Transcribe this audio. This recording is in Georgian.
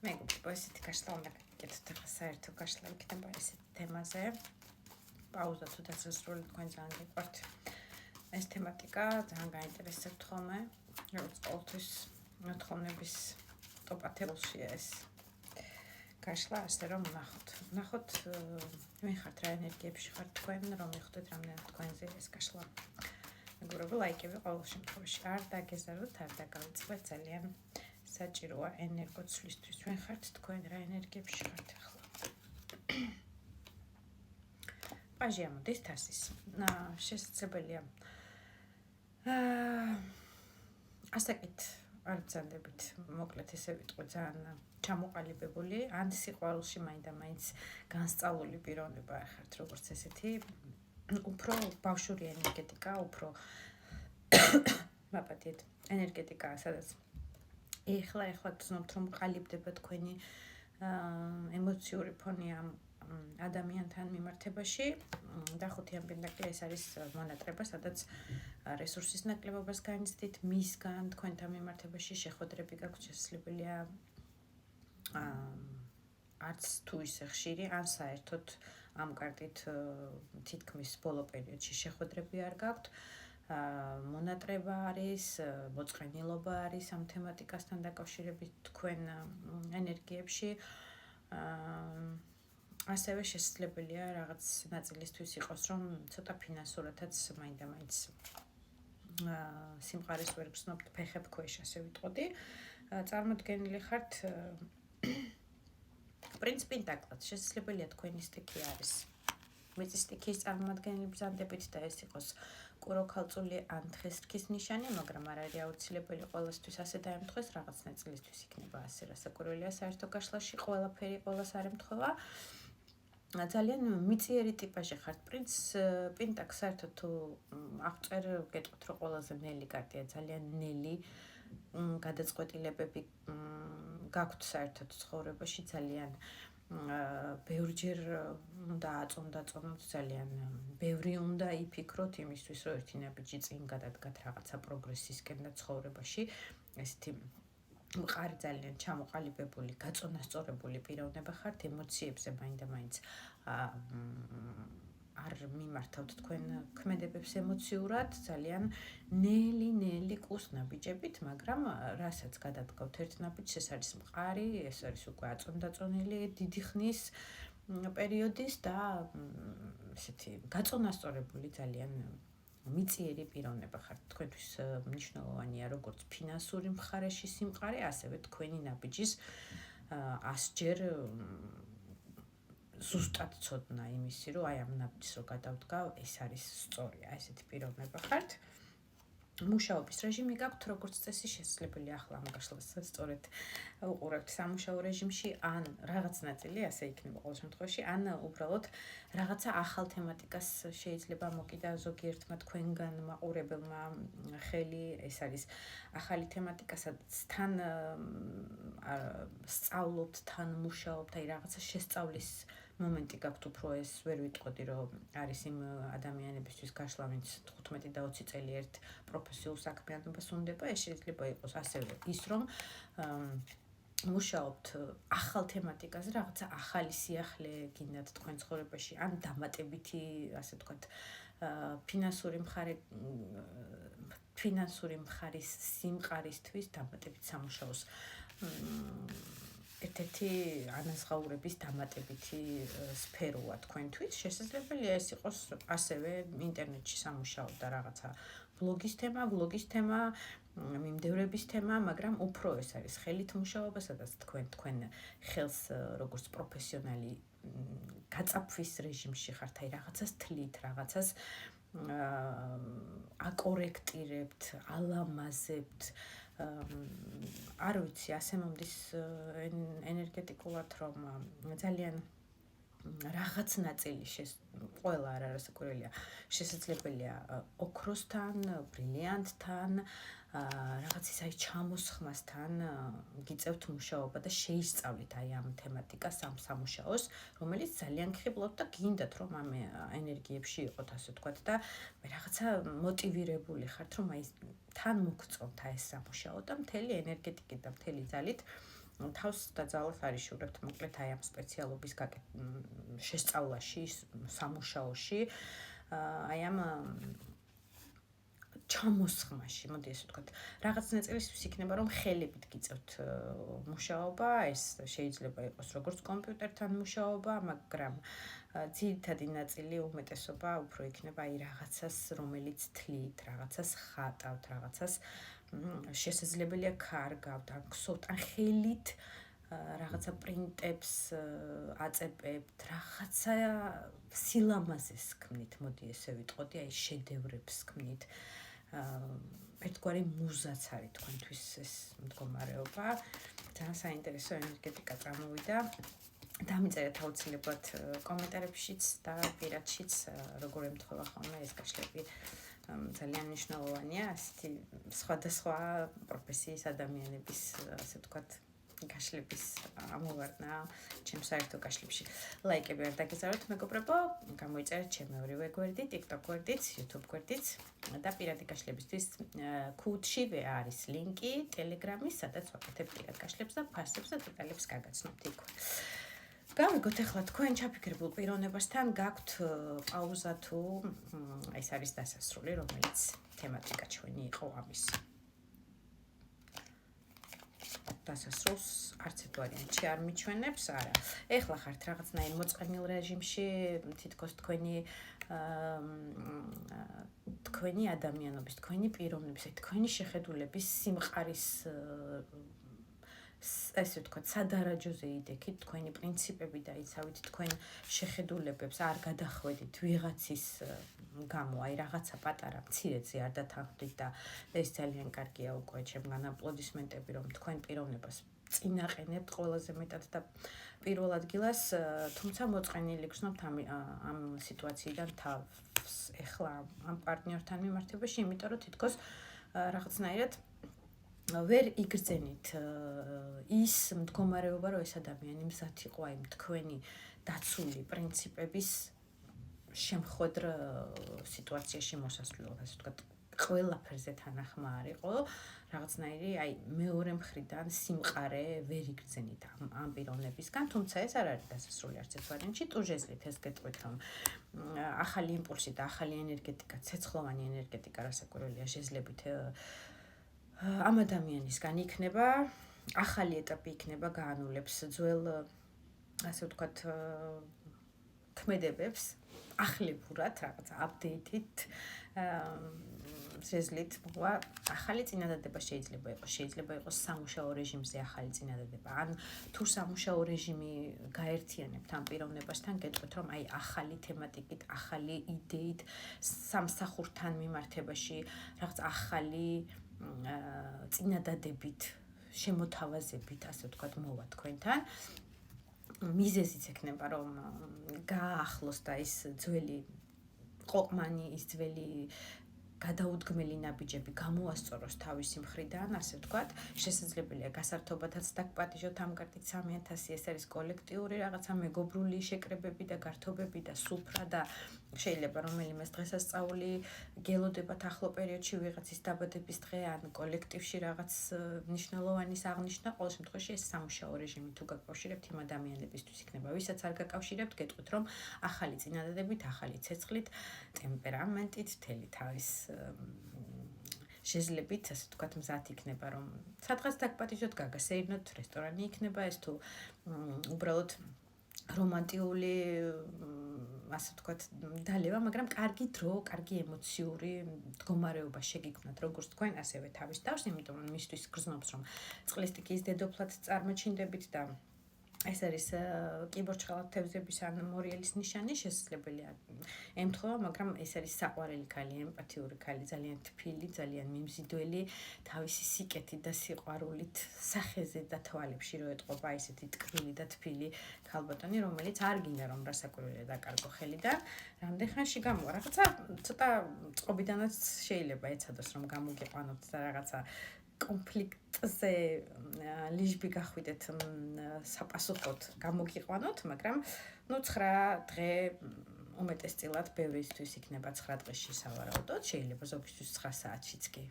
მეგობრებო, ესეთი გაშლა უნდა გაკეთოთ ახლა საერთო გაშლა იქნება ესეთ თემაზე. პაუზა თუ დასასრული თქვენ ძალიან გიყვართ. ეს თემატიკა ძალიან გაინტერესებთ ხოლმე. როგორც ყოველთვის მოთხოვნების ტოპ-10-ში ეს გაშლა, ასე რომ ვნახოთ ვინ ხართ, რა ენერგიებში ხართ თქვენ, რომ მიხვდეთ რამდენად თქვენზე ეს გაშლა. მეგობრებო, ლაიკები ყოველ შემთხვევაში არ დაგეზარდოთ, არ დაგავიწყდეთ, ძალიან საჭიროა ენერგოცვლისთვის. ვინ ხართ თქვენ, რა ენერგიებში ხართ ახლა? პაჟი ამოდის თასის. შესაძლებელია ასაკით არ ბრძანდებით, მოკლედ ესე ვიტყვი, ძალიან ჩამოყალიბებული, ან სიყვარულში მაინდა-მაინც განსწავლული პიროვნება ხართ, როგორც ესეთი, უფრო ბავშვური ენერგეტიკა, უფრო მაპატიეთ ენერგეტიკაა, სადაც ეხლა გრძნობთ, რომ ყალიბდება თქვენი ემოციური ფონი ამ ადამიანთან მიმართებაში და ხუთიან პენტაკლი ეს არის მონატრება, სადაც რესურსის ნაკლებობას განიცდით, მისგან თქვენთან მიმართებაში შეხვედრები გაქვთ, შესაძლებელია არც თუ ისე ხშირი, ან საერთოდ ამ კარტით თითქმის ბოლო პერიოდში შეხვედრები არ გაქვთ. მონატრება არის, მოწყენილობა არის ამ თემატიკასთან დაკავშირებით თქვენ ენერგიებში. ასევე შესაძლებელია რაღაც ნაწილისთვის იყოს, რომ ცოტა ფინანსურათაც მაინდა-მაინც სიმყარეს ვერ გრძნობთ ფეხებ ქვეშ, ასე ვიტყოდი. წარმოდგენილი ხართ პრინც პენტაკლად, შესაძლებელია თქვენი სტიქი არის. მიწის სტიქის წარმოადგენელი ბრძანდებით და ეს იყოს კუროქალწული ან თხესრქის ნიშანი, მაგრამ არ არის აუცილებელი ყველასთვის ასე დაემთხვეს, რაღაც ნაწილისთვის იქნება ასე, რასაკვირველია საერთო გაშლაში, ყველაფერი ყველას არ ემთხვევა. ძალიან მიწიერი ტიპაჟი ხართ, პრინც პენტაკლს საერთოდ თუ აღწერ გეტყვით, რომ ყველაზე ნელი კარტია, ძალიან ნელი გადაწყვეტილებები გაქვთ საერთოდ ცხოვრებაში, ძალიან ბევრჯერ უნდა აწონდაწონოთ, ძალიან ბევრი უნდა იფიქროთ იმისთვის, რომ ერთი ნაბიჯი წინ გადადგათ რაღაცა პროგრესისკენ და ცხოვრებაში. ესეთი მყარი ძალიან ჩამოყალიბებული, გაწონასწორებული პიროვნება ხართ, ემოციებზე მაინდა-მაინც არ მიმართავთ თქვენ ქმედებებს ემოციურად, ძალიან ნელი კუს ნაბიჯებით, მაგრამ რასაც გადადგავთ ერთ ნაბიჯს, ეს არის მყარი, ეს არის უკვე აწონდაწონილი დიდი ხნის პერიოდის და ესეთი გაწონასწორებული ძალიან მიწიერი პიროვნება ხართ. თქვენთვის მნიშვნელოვანია როგორც ფინანსური მხარეში სიმყარე, ასევე თქვენი ნაბიჯის 100-ჯერ ზუსტად ცოდნა იმისი, რომ აი ამ ნაბიჯს რო გადავდგავ, ეს არის სწორი, აი ესეთი პიროვნება ხართ. მუშაობის რეჟიმი გაქვთ, როგორც წესი, შესაძლებელია ახლა ამ გაშლას სწორედ უყურებთ სამუშაო რეჟიმში, ან რაღაც ნაწილი ასე იქნება ყოველ შემთხვევაში, ან უბრალოდ რაღაცა ახალ თემატიკას შეიძლება მოკიდა ზოგიერთმა თქვენგან მაყურებელმა ხელი, ეს არის ახალი თემატიკა, სადაც თან სწავლობთ, თან მუშაობთ, აი რაღაცა შესწავლის მომენტი გაქვთ, უფრო ეს ვერ ვიტყოდი, რომ არის იმ ადამიანებისთვის გაშლა, ვინც 15 და 20 წელი ერთ პროფესიულ საქმიანობას უნდება, ეს შეიძლება იყოს ასევე ის, რომ მუშაობთ ახალ თემატიკაზე, რაღაცა ახალი სიახლე გინდათ თქვენ ცხოვრებაში, ან დამატებითი, ასე ვთქვათ, ფინანსური მხარის სიმყარისთვის დამატებით სამუშაოს ერთ-ერთი ანაზღაურების დამატებითი სფეროა თქვენთვის. შესაძლებელია ეს იყოს ასევე ინტერნეტში სამუშაო და რაღაცა ბლოგის თემა, მიმდევრების თემა, მაგრამ უფრო ეს არის ხელით მუშაობა, სადაც თქვენ ხელს როგორც პროფესიონალი გაწაფვის რეჟიმში ხართ, აი რაღაცას თლით, რაღაცას აკორექტირებთ, ალამაზებთ. არ ვიცი, ასე მომდის ენერგეტიკულად, რომ ძალიან რაღაც ნაწილი ყველა არასაკვირველია, შესაძლებელია ოქროსთან, ბრილიანტთან, რაღაც ის აი ჩამოსხმასთან გიწევთ მუშაობა და შეისწავლით აი ამ თემატიკას, ამ სამუშაოს, რომელიც ძალიან გხიბლავთ და გინდათ რომ ამ ენერგიებში იყოთ, ასე ვთქვათ და მე რაღაცა მოტივირებული ხართ, რომ აი თან მოგწონთ ეს სამუშაო და მთელი ენერგეტიკით და მთელი ძალით თავს დაძალოთ არიშურებთ მოკლედ აი ამ სპეციალობის შესწავლაში, სამუშაოში, აი ამ ჩამოსხმაში, მოდი ესე ვთქვათ, რაღაც ნაწილისთვის იქნება რომ ხელებით გიწევთ მუშაობა, ეს შეიძლება იყოს როგორც კომპიუტერთან მუშაობა, მაგრამ ძირითადი ნაწილი უმეტესობა უფრო იქნება აი რაღაცას, რომელიც თლით, რაღაცას ხატავთ, რაღაცას შესაძლებელია კარგავთ, ან ქსოვთ, ან ხელით რაღაცა პრინტებს აწებებთ, რაღაცა სილამაზეს ქმნით, მოდი ესე ვიტყოდი, აი შედევრებს ქმნით. ერთგვარი მუზაც არის თქვენთვის ეს მდგომარეობა. ძალიან საინტერესო ენერგეტიკა წამოვიდა. დამიწერეთ აუცილებლად კომენტარებშიც და პირადშიც, როგორ ემთხვევა ხოლმე ეს გაშლები. ძალიან მნიშვნელოვანია ასეთი სხვადასხვა პროფესიის ადამიანების, ასე ვთქვათ, გაშლების ამოვარდნა ჩემს საერთო გაშლებში. ლაიკები არ დაგეზაროთ მეგობრებო, გამოიწერეთ ჩემი ორივე გვერდი, TikTok გვერდიც, YouTube გვერდიც და პირადი გაშლებისთვის ქუთშივე არის ლინკი Telegram-ის, სადაც ვაკეთებ პირად გაშლებს და ფასებს და დეტალებს გაგაცნობთ იქ. გავიგოთ ახლა თქვენ ჩაფიქრებულ პიროვნებასთან გაქვთ პაუზა თუ ეს არის დასასრული, რომელიც თემატიკა ჩვენი იყო ამის. დასასრულს არც ერთ ვარიანტში არ მიჩვენებს, არა. ეხლა ხართ რაღაცნაირ მოწყენილ რეჟიმში, თითქოს თქვენი ადამიანობის, თქვენი პიროვნების, თქვენი შეხედულების სიმყარის ესე ვთქვათ, სადარაჯოზე იდექით, თქვენი პრინციპები დაიცავით, თქვენ შეხედულებებს არ გადახვედით ვიღაცის გამო, აი რაღაცა პატარა მცირედზე არ დათანხმდით და ეს ძალიან კარგია უკვე ჩემგან აპლოდისმენტები, რომ თქვენ პიროვნებას წინაყენებთ ყველაზე მეტად და პირველ ადგილას, თუმცა მოწყენილი გრძნობთ ამ სიტუაციიდან თავს ეხლა ამ პარტნიორთან მიმართებაში, იმიტომ რომ თითქოს რაღაცნაირად ვერ იგრძენით ის მდგომარეობა, რომ ეს ადამიანი მზად იყო აი თქვენი დაცული პრინციპების შემხვედრ სიტუაციაში მოსასვლელად, ასე ვთქვათ, ყველაფერზე თანახმა არ იყო, რაღაცნაირი აი მეორე მხრიდან სიმყარე ვერ იგრძენით ამ პიროვნებისგან, თუმცა ეს არ არის დასასრული არც ერთ ვარიანტში, ტუჟესლით ეს გეტყვით, რომ ახალი იმპულსი და ახალი ენერგეტიკა, ცეცხლოვანი ენერგეტიკა, რასაკვირველია, შეძლებით ამ ადამიანისგან იქნება, ახალი ეტაპი იქნება, გაანულებს ძველ, ასე ვთქვათ, ქმედებებს, ახლებურად, რაღაც აპდეიტით, შეძლით მოვა ახალი წინადადება შეიძლება იყოს სამუშაო რეჟიმზე ახალი წინადადება, ან თუ სამუშაო რეჟიმი გაერთიანებთ ამ პიროვნებასთან, გეტყვით, რომ აი ახალი თემატიკით, ახალი იდეით, სამსახურთან მიმართებაში, რაღაც ახალი წინადადებით, შემოთავაზებით, ასე ვთქვათ, მოვა თქვენთან. მიზეზიც ექნება, რომ გააახლოს და ის ძველი ყოყმანი, ის ძველი გადაუდგმელი ნაბიჯები გამოასწოროს თავისი მხრიდან, ასე ვთქვათ, შესაძლებელია გასართობათაც დაგპატიჟოთ ამ კარტით 3000, ეს არის კოლექტიური რაღაცა მეგობრული შეკრებები და გართობები და სუფრა და შეიძლება რომელიმე დღესასწაული გელოდებათ ახლო პერიოდში ვიღაცის დაბადების დღე ან კოლექტივში რაღაც მნიშვნელოვანის აღნიშვნა, ყოველ შემთხვევაში ეს სამუშაო რეჟიმი თუ გაკავშირებთ იმ ადამიანებისთვის იქნება, ვისაც არ გაკავშირებთ, გეტყვით, რომ ახალი წინადადებით, ახალი ცეცხლით, ტემპერამენტით, მთელი თავის შეძლებით, ასე ვთქვათ, მზად იქნება, რომ სადღაც დაგპატიჟოთ, გაგასეირნოთ, რესტორანი იქნება ეს თუ უბრალოდ რომანტიული, ასე ვთქვათ, დალევა, მაგრამ კარგი დრო, კარგი ემოციური მდგომარეობა შეგიქმნათ, როგორც თქვენ, ასევე თავის თავს, იმიტომ რომ მისთვის გრძნობს, რომ წყლის სტიქიის დედოფლად წარმოჩინდებით და ეს არის კიბორჩხალად თევზების ან მორიელის ნიშანი, შესაძლებელია ემთხვევა, მაგრამ ეს არის საყვარელი ქალი, ემპათიური ქალი, ძალიან თბილი, ძალიან მიმზიდველი, თავისი სიკეთით და სიყვარულით სახეზე და თვალებში რო ეტყობა ესეთი ტკბილი და თბილი ქალბატონი, რომელიც არ გინდა რომ რასაკვირველია დაკარგო ხელიდან, რამდენ ხანში გამოვა, რაღაცა ცოტა წყობიდანაც შეიძლება ეცადოს რომ გამოგიყვანოთ და რაღაცა კონფლიქტზე ლიჟბი გახვიდეთ საპასუხოდ გამოგიყვანოთ, მაგრამ 9 დღე უმეტესწილად ბევრისთვის იქნება 9 დღეში სავარაუდოდ, შეიძლება ზოგისთვის 9 საათშიც კი.